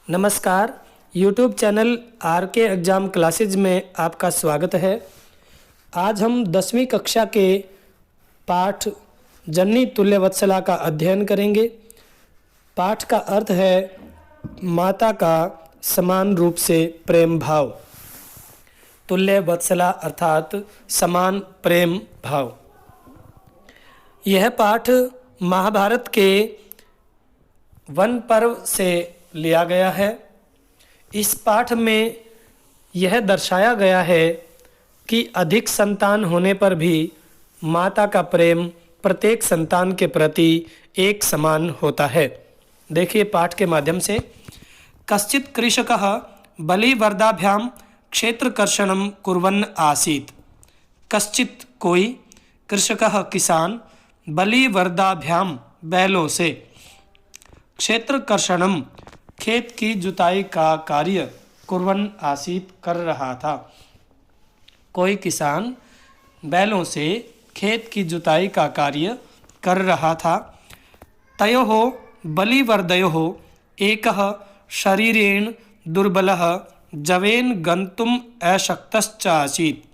नमस्कार। YouTube channel are के exam classes में आपका स्वागत है। आज हम 10वीं कक्षा के पाठ जननी तुल्यवत्सला का अध्ययन करेंगे। पाठ का अर्थ है माता का समान रूप से प्रेम भाव। तुल्यवत्सला अर्थात समान प्रेम भाव। यह पाठ महाभारत के वन पर्व से लिया गया है। इस पाठ में यह दर्शाया गया है कि अधिक संतान होने पर भी माता का प्रेम प्रत्येक संतान के प्रति एक समान होता है। देखिए पाठ के माध्यम से। कश्चित् कृषकः बलिवर्दाभ्यां क्षेत्रकर्षणं कुर्वन् आसीत्। कश्चित् कोई, कृषकः किसान, बलिवर्दाभ्यां बैलों से, क्षेत्रकर्षणम खेत की जुताई का कार्य कुर्वन् आसीत कर रहा था। कोई किसान बैलों से खेत की जुताई का कार्य कर रहा था। तयोः बलिवर्दयोः एकः शरीरेण दुर्बलः जवेन गन्तुम् अशक्तश्च आसीत्।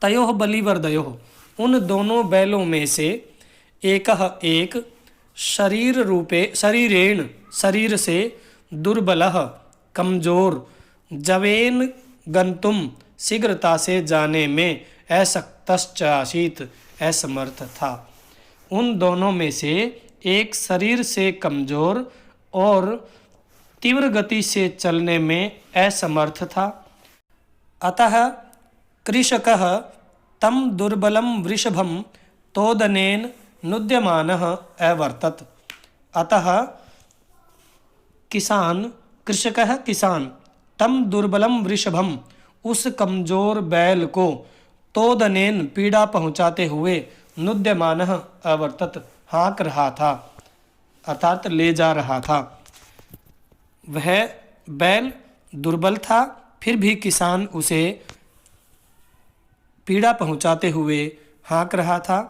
तयोः बलिवर्दयोः, उन दोनों बैलों में से एकः एक, शरीरेण शरीर से, दुर्बलः कमजोर, जवेन गंतुम शीघ्रता से जाने में, अशक्तश्च आसीत् असमर्थ था। उन दोनों में से एक शरीर से कमजोर और तीव्र गति से चलने में असमर्थ था। अतः कृषकः तम दुर्बलं वृषभं तोदनेन नुद्यमानः अवर्तत। अतः किसान तम दुर्बलम वृषभम, उस कमजोर बैल को, तोदनेन पीड़ा पहुँचाते हुए, नुद्यमानः अवर्तत हाँक रहा था, अर्थात ले जा रहा था। वह बैल दुर्बल था, फिर भी किसान उसे पीड़ा पहुँचाते हुए हाँक रहा था।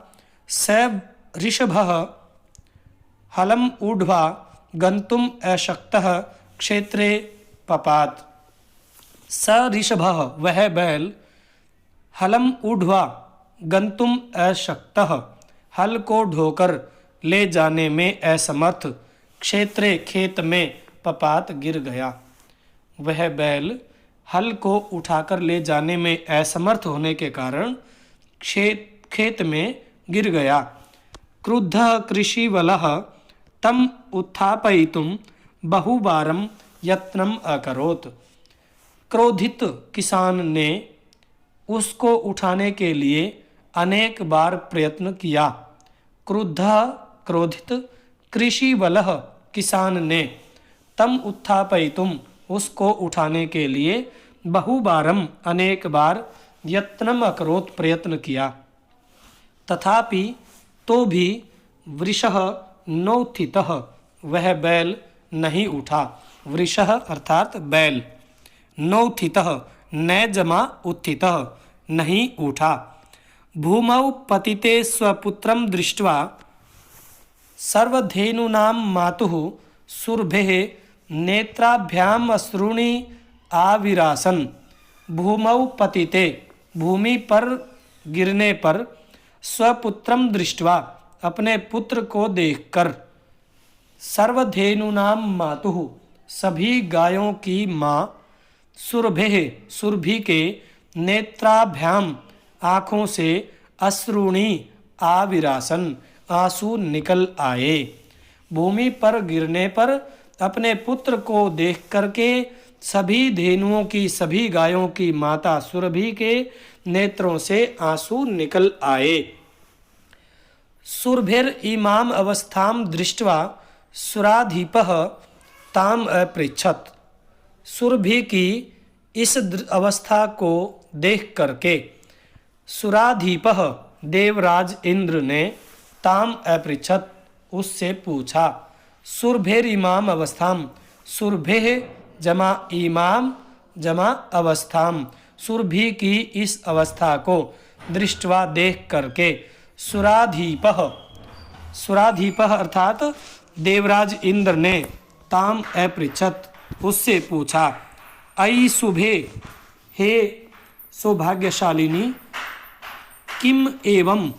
स ऋषभः हलम ऊढ्वा गंतुम अशक्तः क्षेत्रे पपात। स ऋषभः, वह बैल, हलम ऊढ्वा गंतुम अशक्तः, हल को ढोकर ले जाने में असमर्थ, क्षेत्रे खेत में, पपात गिर गया। वह बैल हल को उठाकर ले जाने में असमर्थ होने के कारण खेत में गिर गया। क्रुद्धः कृषिवलः तम उत्थापयितुं बहुवारं यत्नम् अकरोत्। क्रोधित किसान ने उसको उठाने के लिए अनेक बार प्रयत्न किया। क्रुद्धः क्रोधित, कृषिवलः किसान ने, तम उत्थापयितुं उसको उठाने के लिए, बहुवारं अनेक बार, यत्नम् अकरोत् प्रयत्न किया। तथापि तो भी वृषः नोत्थितः, वह बैल नहीं उठा। वृषः अर्थात बैल, नोत्थितः न जमा उत्थितः नहीं उठा। भूमौ पतिते स्वपुत्रं दृष्ट्वा सर्वधेनूनां मातुः सुरभेः नेत्राभ्याम् अश्रूणि आविरासन। भूमौ पतिते, भूमि पर गिरने पर, स्वपुत्रम दृष्ट्वा, अपने पुत्र को देखकर, सर्वधेनूनां मातुः, सभी गायों की माँ, सुरभेः, सुरभि के, नेत्राभ्याम, आँखों से, अश्रूणि आविरासन, आंसू निकल आए। भूमि पर गिरने पर अपने पुत्र को देख करके सभी धेनुओं की, सभी गायों की माता सुरभि के नेत्रों से आंसू निकल आए। सुरभिर इमाम अवस्थाम दृष्ट्वा सुराधीपः ताम अपृच्छत। सुरभि की इस अवस्था को देख करके सुराधीपः, देवराज इंद्र ने, ताम अपृच्छत, उससे पूछा। सुरभिर इमाम अवस्थाम, सुरभेः जमा इमाम जमा अवस्थाम, सुरभि की इस अवस्था को, दृष्टवा देख करके, सुराधीपः, सुराधीपः अर्थात देवराज इंद्र ने, ताम अपृच्छत, उससे पूछा। अयि शुभे, हे सौभाग्यशालिनी, किम एवं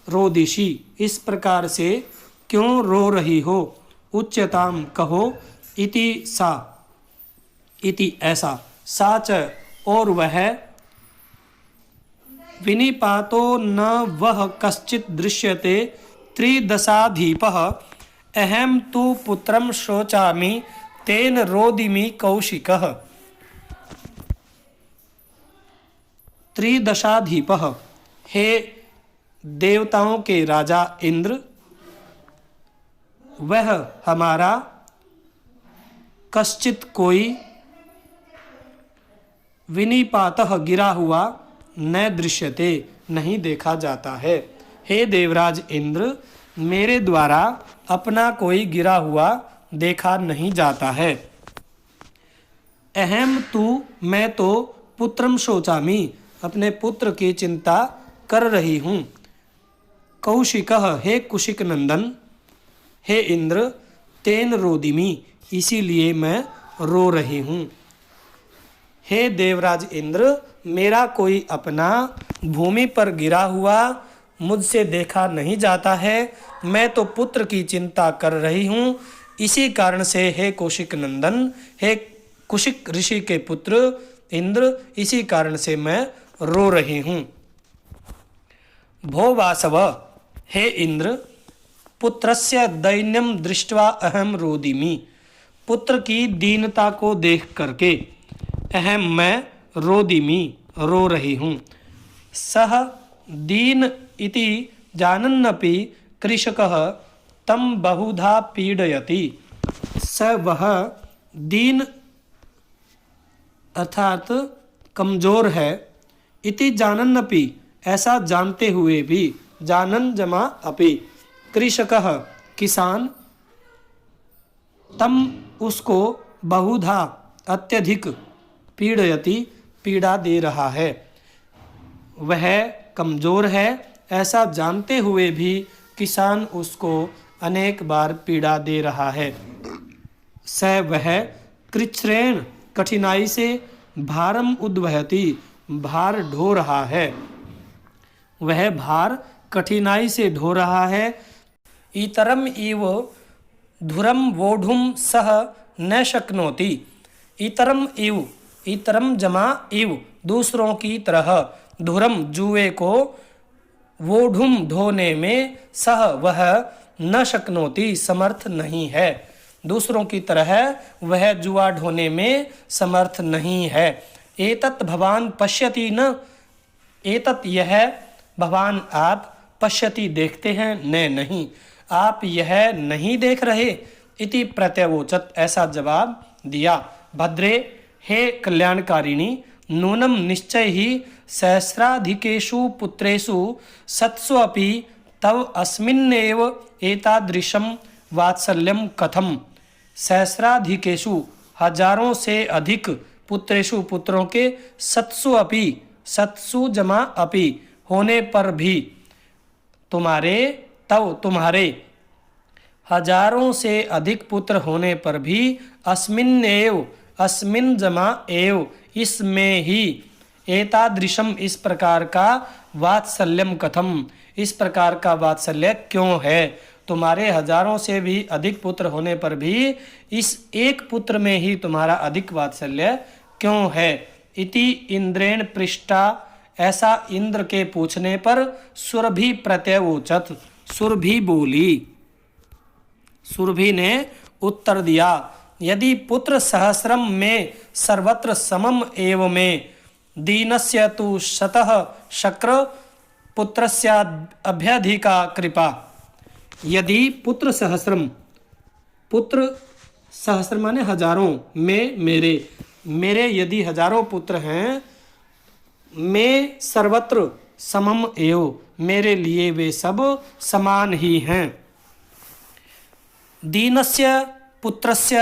रोदिषि, इस प्रकार से क्यों रो रही हो। उच्यताम, कहो। इति सा, इति ऐसा। सा च, और वह। विनिपातो न वह कश्चित् दृश्यते त्रिदशाधीपः, अहं तु पुत्रं शोचामि तेन रोदिमि कौशिकः। त्रिदशाधीपः, हे देवताओं के राजा इंद्र, वह हमारा कश्चित कोई विनिपातः गिरा हुआ न दृश्यते, नहीं देखा जाता है। हे देवराज इंद्र, मेरे द्वारा अपना कोई गिरा हुआ देखा नहीं जाता है। अहम तु, मैं तो पुत्रम शोचामि, अपने पुत्र की चिंता कर रही हूँ। कौशिकः, हे कुशिक नंदन, हे इंद्र, तेन रोदिमि, इसीलिए मैं रो रही हूँ। हे देवराज इंद्र, मेरा कोई अपना भूमि पर गिरा हुआ मुझसे देखा नहीं जाता है, मैं तो पुत्र की चिंता कर रही हूँ। इसी कारण से हे कौशिक नंदन, हे कुशिक ऋषि के पुत्र इंद्र, इसी कारण से मैं रो रही हूँ। भो वासव, हे इंद्र, पुत्रस्य दैन्यम दृष्ट्वा अहम रोदिमि, पुत्र की दीनता को देख करके अहम, मैं रोदिमि, रो रही हूँ। सह दीन इति जानन्नपि कृषकः तम बहुधा पीडयति, स वह दीन अर्थात कमजोर है, इति जानन्नपि, ऐसा जानते हुए भी, जानन जमा अपि, कृषकः किसान, तम उसको, बहुधा अत्यधिक, पीड़यति पीड़ा दे रहा है, वह कमजोर है, ऐसा जानते हुए भी किसान उसको अनेक बार पीड़ा दे रहा है। स वह कृच्छ्रेण, कठिनाई से, भारम उद्वहति, भार ढो रहा है, वह भार कठिनाई से ढो रहा है। इतरम इव धुरम वोढुम सह न शक्नोति, इतरम इव, इतरम जमा इव, दूसरों की तरह, धुरम जुए को, वोढुम ढोने में, सह वह, न शक्नोति समर्थ नहीं है, दूसरों की तरह वह जुआ ढोने में समर्थ नहीं है। एतत् भवान पश्यति न, एतत् यह, भवान आप, पश्यति देखते हैं, न नहीं, आप यह नहीं देख रहे। इति प्रत्यवोचत, ऐसा जवाब दिया। भद्रे, हे कल्याणकारिणी, नूनम निश्चय ही सहस्राधिकेषु पुत्रेषु सत्सु अपि तव अस्मिन्नेव एतादृशं वात्सल्यं कथम। सहस्राधिकेषु, हजारों से अधिक, पुत्रेषु पुत्रों के, सत्सु अपि, सत्सु जमा अपि, होने पर भी, तुम्हारे, तव तुम्हारे, हजारों से अधिक पुत्र होने पर भी, अस्मिन एव, अस्मिन जमा एव, इसमें ही, एतादृशम, इस प्रकार का, वात्सल्यम कथम, इस प्रकार का वात्सल्य क्यों है। तुम्हारे हजारों से भी अधिक पुत्र होने पर भी इस एक पुत्र में ही तुम्हारा अधिक वात्सल्य क्यों है। इति इंद्रेण पृष्ठा, ऐसा इंद्र के पूछने पर, सुरभि प्रत्यवोचत, सुरभि बोली, सुरभि ने उत्तर दिया। यदि पुत्र सहस्रम में सर्वत्र समम एव में, दीनस्य तु शतः शक्र, पुत्रस्य अभ्यधिका कृपा। यदि पुत्र सहस्रम, पुत्र सहस्र माने हजारों, में मेरे, मेरे यदि हजारों पुत्र हैं, में सर्वत्र समम एव, मेरे लिए वे सब समान ही हैं। दीनस्य पुत्रस्य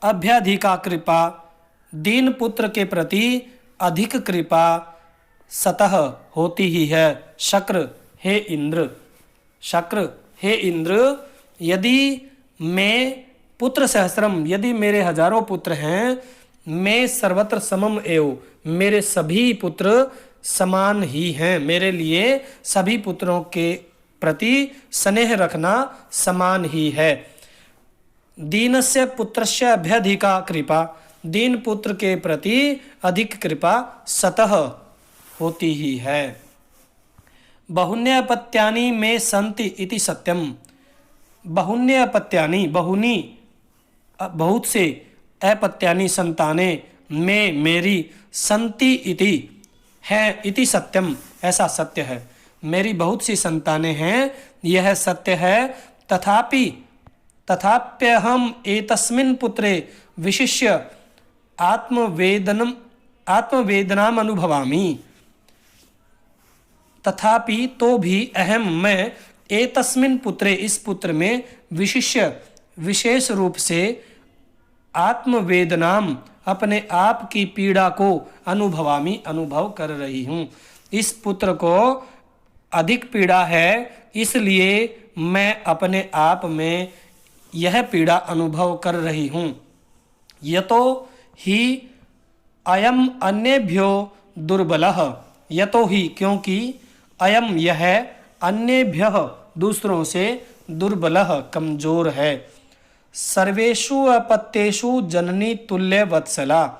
अभ्यधिका कृपा, दीन पुत्र के प्रति अधिक कृपा सतह होती ही है। शक्र, हे इंद्र, शक्र, हे इंद्र, यदि मैं पुत्र सहस्रम, यदि मेरे हजारों पुत्र हैं, मैं सर्वत्र समम एव, मेरे सभी पुत्र समान ही हैं, मेरे लिए सभी पुत्रों के प्रति स्नेह रखना समान ही है। दीनस्य पुत्रस्य अभ्यधिका कृपा, दीन पुत्र के प्रति अधिक कृपा सतः होती ही है। बहुन्यपत्यानि में संति इति सत्यम, बहुन्यपत्यानि बहुनी बहुत से, अपत्यानि संताने, में मेरी, संति इति है, इति सत्यम ऐसा सत्य है, मेरी बहुत सी संतानें हैं यह सत्य है। तथापि तथाप्यहम एतस्मिन् पुत्रे विशिष्य आत्मवेदनाम अनुभवामि, तथापि तो भी अहम मैं एतस्मिन् पुत्रे इस पुत्र में विशिष्य विशेष रूप से आत्मवेदनाम अपने आप की पीड़ा को अनुभवामि अनुभव कर रही हूँ। इस पुत्र को अधिक पीड़ा है, इसलिए मैं अपने आप में यह पीड़ा अनुभव कर रही हूँ। यतो ही अयम अन्येभ्यो दुर्बलः, यतो ही क्योंकि अयम यह अन्येभ्यः दूसरों से दुर्बलः कमजोर है। सर्वेषु अपत्येषु जननी तुल्य वत्सला,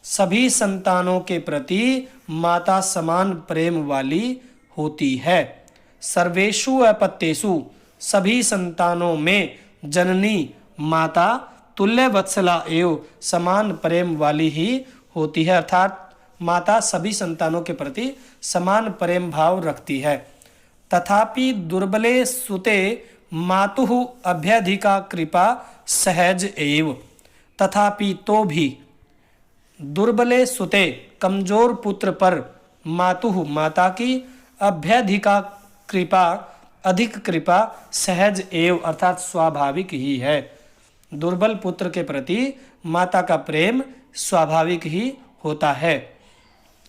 सभी संतानों के प्रति माता समान प्रेम वाली होती है। सर्वेषु अपत्येषु सभी संतानों में जननी माता तुल्य वत्सला एवं समान प्रेम वाली ही होती है, अर्थात माता सभी संतानों के प्रति समान प्रेम भाव रखती है। तथापि दुर्बले सुते मातुः अभ्यधिका कृपा सहज एव, तथापि तो भी दुर्बले सुते कमजोर पुत्र पर मातुः माता की अभ्यधिका कृपा अधिक कृपा सहज एव अर्थात स्वाभाविक ही है। दुर्बल पुत्र के प्रति माता का प्रेम स्वाभाविक ही होता है।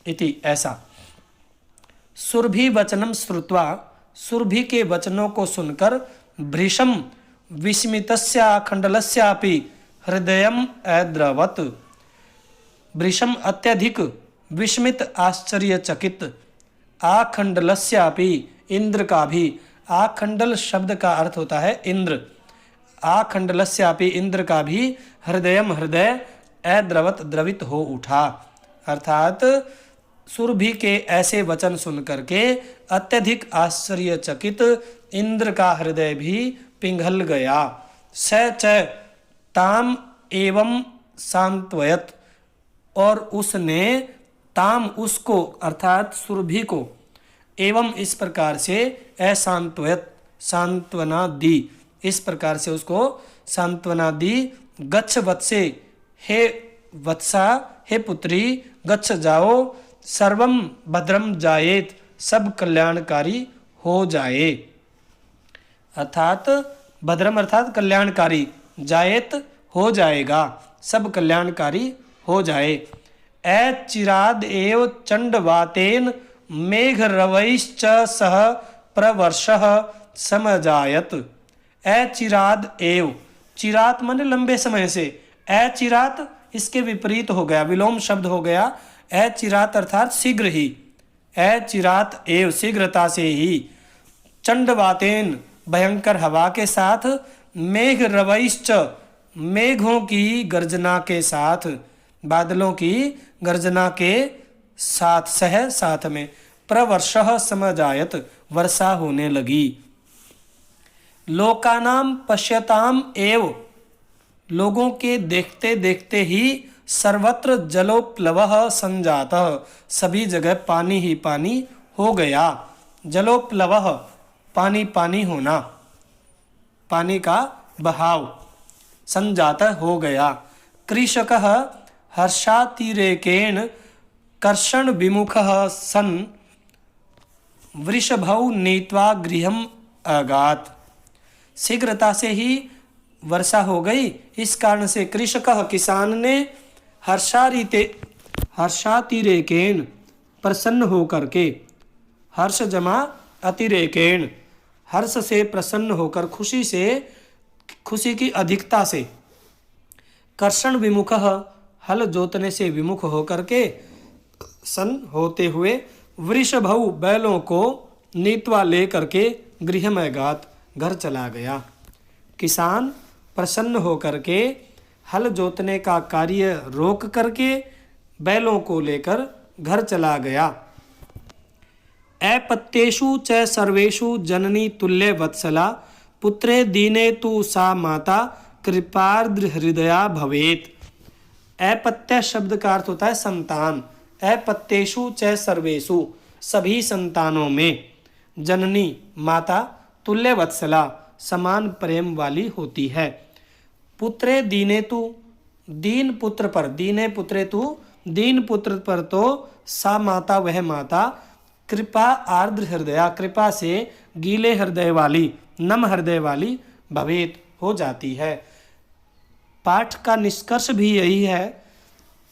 इति ऐसा। सुरभि वचनम श्रुत्वा, सुरभि के वचनों को सुनकर भृशम विस्मितस्याखंडलस्यापि हृदयम ऐद्रवत्, भृशम अत्यधिक विस्मित आश्चर्यचकित, आखंडलस्यापि इंद्र का भी, आखंडल शब्द का अर्थ होता है इंद्र, आखंडलस्यापि इंद्र का भी हृदयम हृदय ऐद्रवत् द्रवित हो उठा, अर्थात सुरभि के ऐसे वचन सुनकर के अत्यधिक आश्चर्यचकित इंद्र का हृदय भी पिघल गया। स च ताम एवं सांत्वयत, और उसने ताम उसको अर्थात सुरभि को एवं इस प्रकार से असांत्वयत सांत्वना दी, इस प्रकार से उसको सांत्वना दी। गच्छ वत्से, हे वत्सा हे पुत्री, गच्छ जाओ, सर्वम भद्रम जायेत, सब कल्याणकारी हो जाए, अर्थात भद्रम अर्थात कल्याणकारी, जायेत हो जाएगा, सब कल्याणकारी हो जाए। चिराद एव चंडवातेन मेघ रवैश्च सह प्रवर्षः समजायत। चिराद एव, चिरात माने लंबे समय से, चिरात इसके विपरीत हो गया, विलोम शब्द हो गया। चिरात अर्थात शीघ्र ही, चिरात एव शीघ्रता से ही, चंडवातेन भयंकर हवा के साथ, मेघ रवैश्च मेघों की गर्जना के साथ, बादलों की गर्जना के साथ, सह साथ में, प्रवर्षः समजायत वर्षा होने लगी। लोकानाम पश्यताम एव, लोगों के देखते देखते ही, सर्वत्र जलोप्लवः संजातः, सभी जगह पानी ही पानी हो गया। जलोप्लवः पानी पानी होना, पानी का बहाव, संजातः हो गया। कृषकः हर्षातिरेकेण कर्षण विमुखः सन् वृषभौ नीत्वा गृहम् अगात्, शीघ्रता से ही वर्षा हो गई, इस कारण से कृषकः किसान ने हर्षातिरेकेण प्रसन्न होकर के, हर्ष जमा अतिरेकेण हर्ष से प्रसन्न होकर, खुशी से, खुशी की अधिकता से, कर्षण विमुख, हल जोतने से विमुख होकर के, सन होते हुए, वृषभौ बैलों को नीतवा ले करके गृह में गात, घर चला गया। किसान प्रसन्न होकर के हल जोतने का कार्य रोक करके बैलों को लेकर घर चला गया। अपत्येषु च सर्वेषु जननी तुल्य वत्सला, पुत्रे दीने तु सा माता कृपार्द्र हृदया भवेत। अपत्य शब्द का अर्थ होता है संतान। अपत्येषु च सर्वेषु सभी संतानों में, जननी माता, तुल्य वत्सला समान प्रेम वाली होती है। पुत्रे दीने तु दीन पुत्र पर, दीने पुत्रे तु दीन पुत्र पर तो सा माता वह माता, कृपा आर्द्र हृदया कृपा से गीले हृदय वाली, नम हृदय वाली भवेत हो जाती है। पाठ का निष्कर्ष भी यही है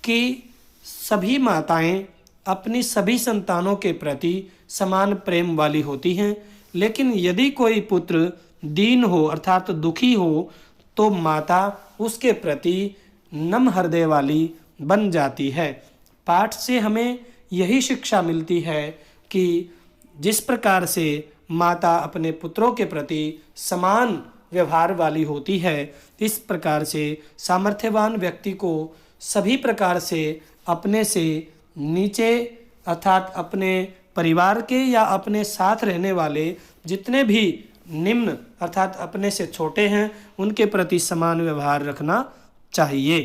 कि सभी माताएं अपनी सभी संतानों के प्रति समान प्रेम वाली होती हैं, लेकिन यदि कोई पुत्र दीन हो अर्थात दुखी हो तो माता उसके प्रति नम हृदय वाली बन जाती है। पाठ से हमें यही शिक्षा मिलती है कि जिस प्रकार से माता अपने पुत्रों के प्रति समान व्यवहार वाली होती है, इस प्रकार से सामर्थ्यवान व्यक्ति को सभी प्रकार से अपने से नीचे अर्थात अपने परिवार के या अपने साथ रहने वाले जितने भी निम्न अर्थात अपने से छोटे हैं उनके प्रति समान व्यवहार रखना चाहिए।